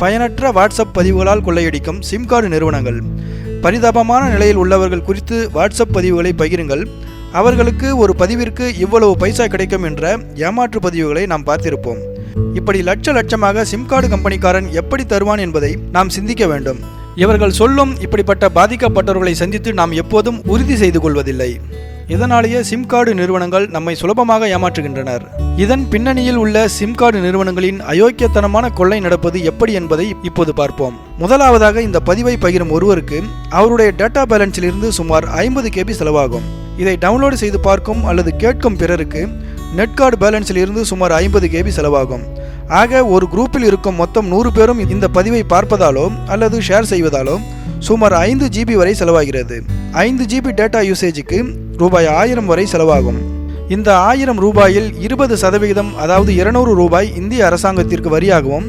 பயனற்ற WhatsApp பதிவுகளால் கொள்ளையடிக்கும் sim card நிறுவனங்கள். பரிதாபமான நிலையில் உள்ளவர்கள் குறித்து வாட்ஸ்அப் பதிவுகளை பகிருங்கள். அவர்களுக்கு ஒரு பதிவிற்கு இவ்வளவு பைசா கிடைக்கும் என்ற ஏமாற்று பதிவுகளை நாம் பார்த்திருப்போம். இப்படி லட்சமாக சிம் கார்டு கம்பெனிக்காரன் எப்படி தருவான் என்பதை நாம் சிந்திக்க வேண்டும். இவர்கள் சொல்லும் இப்படிப்பட்ட பாதிக்கப்பட்டவர்களை சந்தித்து நாம் எப்போதும் உறுதி செய்து கொள்வதில்லை. இதனாலேயே சிம் கார்டு நிறுவனங்கள் நம்மை சுலபமாக ஏமாற்றுகின்றனர். இதன் பின்னணியில் உள்ள சிம் கார்டு நிறுவனங்களின் அயோக்கியத்தனமான கொள்ளை நடப்பது எப்படி என்பதை இப்போது பார்ப்போம். முதலாவதாக, இந்த பதிவை பகிரும் ஒருவருக்கு அவருடைய டேட்டா பேலன்ஸில் இருந்து சுமார் 50 KB செலவாகும். இதை டவுன்லோடு செய்து பார்க்கும் அல்லது கேட்கும் பிறருக்கு நெட் கார்டு பேலன்ஸில் இருந்து சுமார் 50 KB செலவாகும். ஆக ஒரு குரூப்பில் இருக்கும் மொத்தம் 100 பேரும் இந்த பதிவை பார்ப்பதாலோ அல்லது ஷேர் செய்வதாலோ சுமார் 5 GB வரை செலவாகிறது. 5 GB டேட்டா யூசேஜுக்கு ரூபாய் 1000 வரை செலவாகும். இந்த 1000 ரூபாயில் 20% அதாவது 200 ரூபாய் இந்திய அரசாங்கத்திற்கு வரியாகவும்,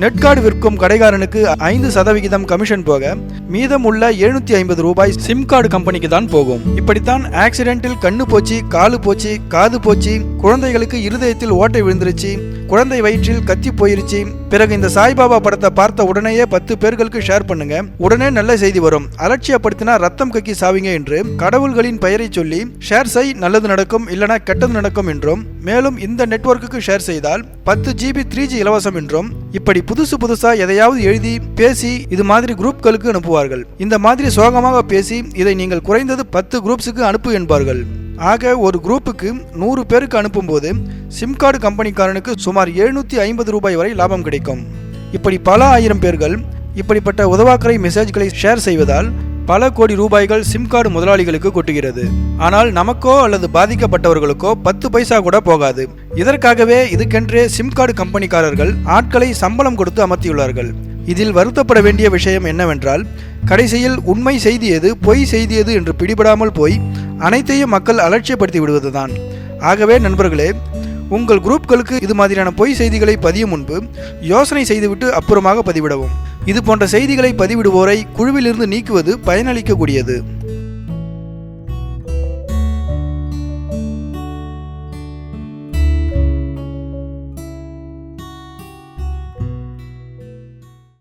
நெட் கார்டு விற்கும் கடைக்காரனுக்கு 5% கமிஷன் போக மீதம் உள்ள 750 ரூபாய் சிம் கார்டு கம்பெனிக்கு தான் போகும். இப்படித்தான் ஆக்சிடென்ட்டில் கண்ணு போச்சு, காலு போச்சு, காது போச்சு, குழந்தைகளுக்கு இருதயத்தில் ஓட்டை விழுந்துருச்சு, குழந்தை வயிற்றில் கத்தி போயிருச்சு. பிறகு இந்த சாய்பாபா படத்தை பார்த்த உடனேயே 10 பேர்களுக்கு ஷேர் பண்ணுங்க, உடனே நல்ல செய்தி வரும், அலட்சியப்படுத்தினா ரத்தம் கக்கி சாவிங்க என்று கடவுள்களின் பெயரை சொல்லி ஷேர் செய், நல்லது நடக்கும், இல்லனா கெட்டது நடக்கும் என்றும், மேலும் இந்த நெட்வொர்க்குக்கு ஷேர் செய்தால் 10 GB 3G இலவசம் என்றும், இப்படி புதுசா எதையாவது எழுதி பேசி இது மாதிரி குரூப்களுக்கு அனுப்புவார்கள். இந்த மாதிரி சோகமாக பேசி இதை நீங்கள் குறைந்தது 10 குரூப்ஸுக்கு அனுப்பு என்பார்கள். ஆக ஒரு குரூப்புக்கு 100 பேருக்கு அனுப்பும்போது சிம் கார்டு கம்பெனிக்காரனுக்கு சுமார் 750 ரூபாய் வரை லாபம் கிடைக்கும். இப்படி பல ஆயிரம் பேர்கள் இப்படிப்பட்ட உதவாக்கரை மெசேஜ்களை ஷேர் செய்வதால் பல கோடி ரூபாய்கள் சிம் கார்டு முதலாளிகளுக்கு கொட்டுகிறது. ஆனால் நமக்கோ அல்லது பாதிக்கப்பட்டவர்களுக்கோ 10 பைசா கூட போகாது. இதற்காகவே இதுக்கென்றே சிம் கார்டு கம்பெனிக்காரர்கள் ஆட்களை சம்பளம் கொடுத்து அமர்த்தியுள்ளார்கள். இதில் வருத்தப்பட வேண்டிய விஷயம் என்னவென்றால், கடைசியில் உண்மை செய்தி எது, பொய் செய்தி எது என்று பிடிபடாமல் போய் அனைத்தையும் மக்கள் அலட்சியப்படுத்தி விடுவதுதான். ஆகவே நண்பர்களே, உங்கள் குரூப்களுக்கு இது மாதிரியான பொய் செய்திகளை பதியும் முன்பு யோசனை செய்துவிட்டு அப்புறமாக பதிவிடவும். இது போன்ற செய்திகளை பதிவிடுவோரை குழுவிலிருந்து நீக்குவது பயனளிக்கக்கூடியது.